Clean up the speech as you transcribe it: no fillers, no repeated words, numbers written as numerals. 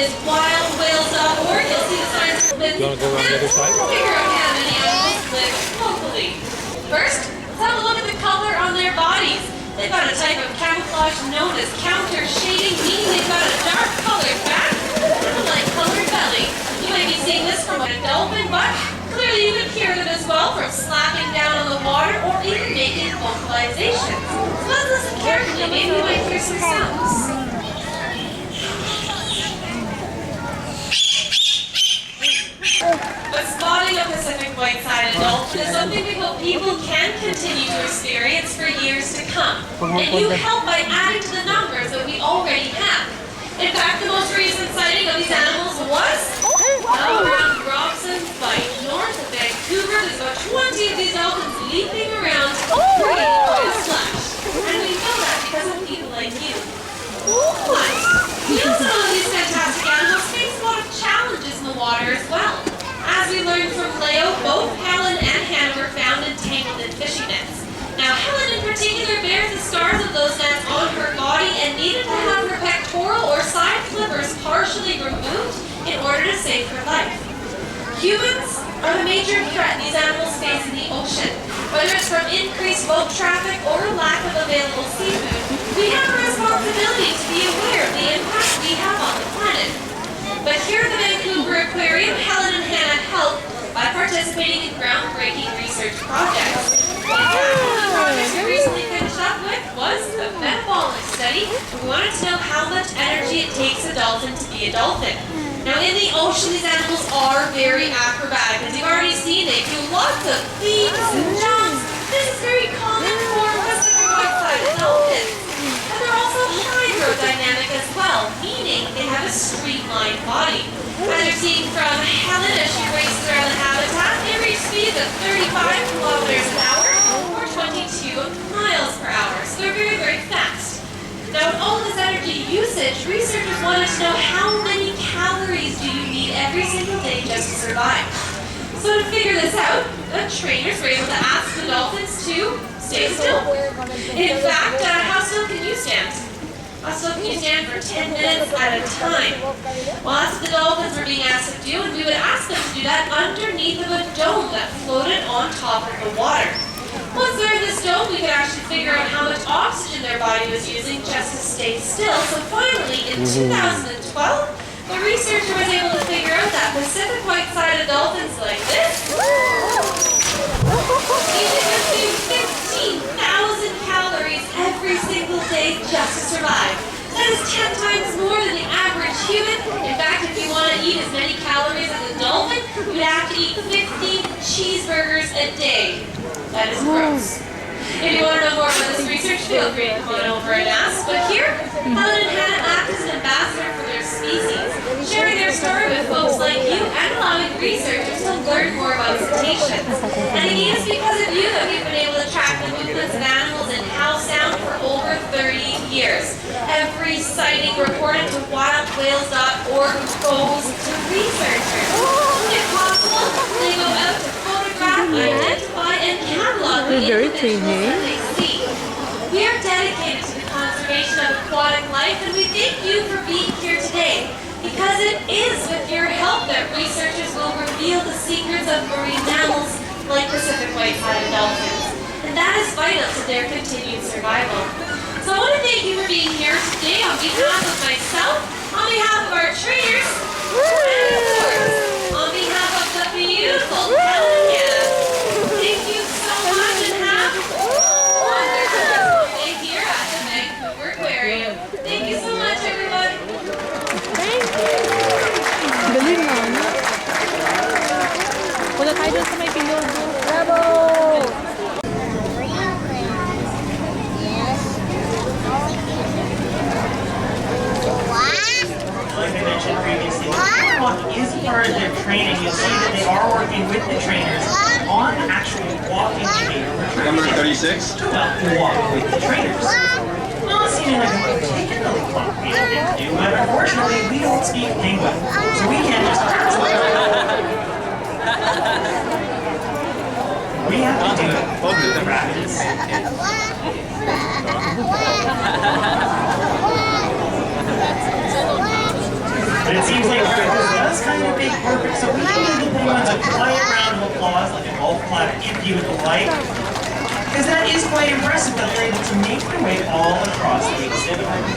is wildwhales.org. You'll see the signs for You want to go around the other side? figure out how many animals live locally. First, let's have a look at the color on their bodies. They've got a type of camouflage known as counter shading, meaning they've got a dark colored back and a light colored belly. You might be seeing this from a dolphin, but clearly you can hear them as well from slapping down on the water or even making vocalizations. So let's listen carefully. Maybe you might hear some sounds. But spotting a Pacific white-sided dolphin is something we hope people can continue to experience for years to come. And you help by adding to the numbers that we already have. In fact, the most recent sighting of these animals was around Robson's Bight, north of Vancouver. There's about 20 of these dolphins leaping around, creating quite a splash. And we know that because of people like you. But we also know that these fantastic animals face a lot of challenges in the water as well. As we learned from Leo, both Helen and Hannah were found entangled in fishing nets. Now, Helen in particular bears the scars of those nets on her body and needed to have her pectoral or side flippers partially removed in order to save her life. Humans are the major threat these animals face in the ocean. Whether it's from increased boat traffic or a lack of available seafood, we have a responsibility to be aware of the impact we have on the planet. But here at the Vancouver Aquarium, Helen and Hannah help by participating in groundbreaking research projects. In fact, one of the projects we recently finished up with was the metabolic study. We wanted to know how much energy it takes a dolphin to be a dolphin. Now in the ocean, these animals are very acrobatic. As you've already seen, they do lots of leaps and jumps. This is very common for Pacific white-sided dolphins. And they're also hydrodynamic as well, meaning they have a streamlined body. As you're seeing from Helen as she races around the habitat, they reach speeds of 35 kilometers an hour or 22 miles per hour. So they're very, very fast. Now with all this energy usage, researchers wanted to know how many calories do you need every single day just to survive. So to figure this out, the trainers were able to ask the dolphins to stay still. In fact, how still can you stand? How still can you stand for 10 minutes at a time? Well, that's what the dolphins were being asked to do, and we would ask them to do that underneath of a dome that floated on top of the water. Once they're in this dome, we could actually figure out how much oxygen their body was using just to stay still. So finally, in 2012, the researcher was able to figure out that Pacific white-sided dolphins like this need to consume 15,000 calories every single day just to survive. That is 10 times more than the average human. In fact, if you want to eat as many calories as a dolphin, you'd have to eat 50 cheeseburgers a day. That is gross. If you want to know more about this research, feel free to come on over and ask. But here, Helen and Hannah act as an ambassador for their species, sharing their story with folks like you and allowing researchers to learn more about cetaceans. And again, it's because of you that we've been able to track the movements of animals in Howe Sound for over 30 years. Every sighting reported to wildwhales.org goes to researchers. If possible, they go out to photograph, identify, and catalog the individuals that they see. We are dedicated to the conservation of aquatic life, and we thank you for being here today, because it is with your help that researchers will reveal the secrets of marine mammals like Pacific white-sided dolphins. And that is vital to their continued survival. So I want to thank you for being here today on behalf of myself, on behalf of our trainers, and of course, on behalf of the beautiful Helen and Hannah. Thank you so much and have a wonderful day here at the Vancouver Aquarium. Thank you so much, everybody. Thank you. Galing mo. Punta tayo dun sa may pilog. Bravo! Like I mentioned previously, walking is part of their training. You'll see that they are working with the trainers on actually walking behavior. Number 36? To walk with the trainers. Not seeming like a particularly complicated thing to do, but unfortunately we don't speak English, so we can't just translate. We have to do it with the rapids. But it seems like practice does kind of make perfect, so we can give the penguins a quiet round of applause, like a golf clap if you would like. Because that is quite impressive that they're able to make their way all across the exhibit.